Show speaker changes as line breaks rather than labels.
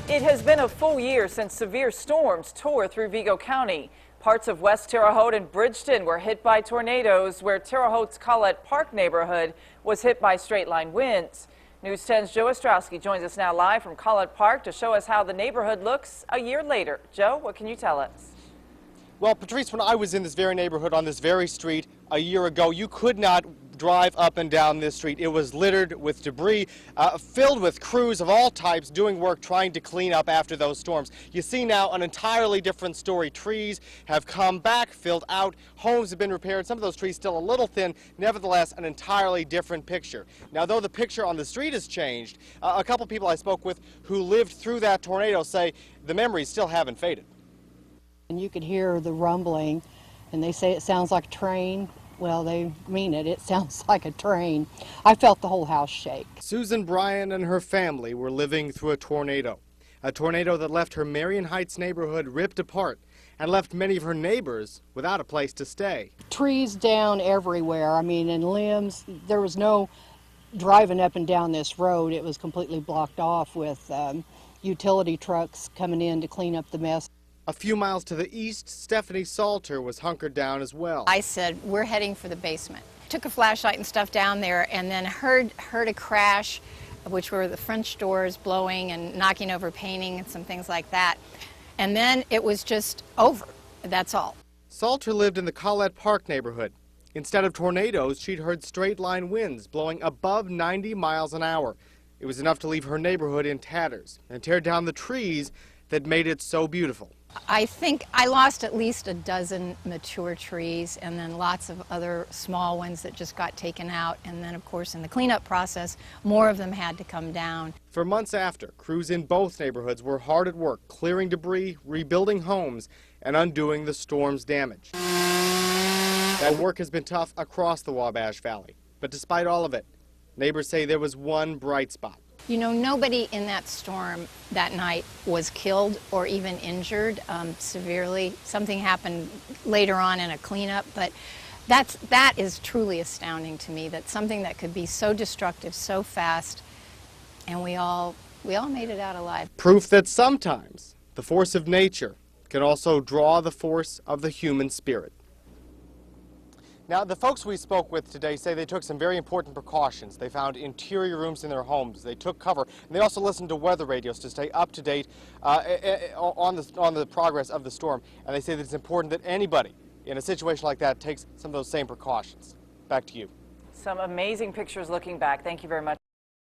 It has been a full year since severe storms tore through Vigo County. Parts of West Terre Haute and Bridgeton were hit by tornadoes, where Terre Haute's Collette Park neighborhood was hit by straight-line winds. News 10's Joe Ostrowski joins us now live from Collette Park to show us how the neighborhood looks a year later. Joe, what can you tell us?
Well, Patrice, when I was in this very neighborhood on this very street a year ago, you could not drive up and down this street. It was littered with debris, filled with crews of all types doing work trying to clean up after those storms. You see now an entirely different story. Trees have come back, filled out, homes have been repaired. Some of those trees still a little thin, nevertheless an entirely different picture. Now, though the picture on the street has changed, a couple people I spoke with who lived through that tornado say the memories still haven't faded.
And you could hear the rumbling, and they say it sounds like a train. Well, they mean it. It sounds like a train. I felt the whole house shake.
Susan Bryan and her family were living through a tornado that left her Marion Heights neighborhood ripped apart and left many of her neighbors without a place to stay.
Trees down everywhere. I mean, and limbs. There was no driving up and down this road. It was completely blocked off with utility trucks coming in to clean up the mess.
A few miles to the east, Stephanie Salter was hunkered down as well.
I said, we're heading for the basement. Took a flashlight and stuff down there and then heard a crash, which were the French doors blowing and knocking over painting and some things like that. And then it was just over. That's all.
Salter lived in the Collette Park neighborhood. Instead of tornadoes, she'd heard straight-line winds blowing above 90 miles an hour. It was enough to leave her neighborhood in tatters and tear down the trees that made it so beautiful.
I think I lost at least a dozen mature trees and then lots of other small ones that just got taken out. And then, of course, in the cleanup process, more of them had to come down.
For months after, crews in both neighborhoods were hard at work clearing debris, rebuilding homes, and undoing the storm's damage. That work has been tough across the Wabash Valley. But despite all of it, neighbors say there was one bright spot.
You know, nobody in that storm that night was killed or even injured severely. Something happened later on in a cleanup, but that is truly astounding to me, that something that could be so destructive so fast, and we all made it out alive.
Proof that sometimes the force of nature can also draw the force of the human spirit. Now, the folks we spoke with today say they took some very important precautions. They found interior rooms in their homes. They took cover, and they also listened to weather radios to stay up to date on the progress of the storm. And they say that it's important that anybody in a situation like that takes some of those same precautions. Back to you.
Some amazing pictures looking back. Thank you very much.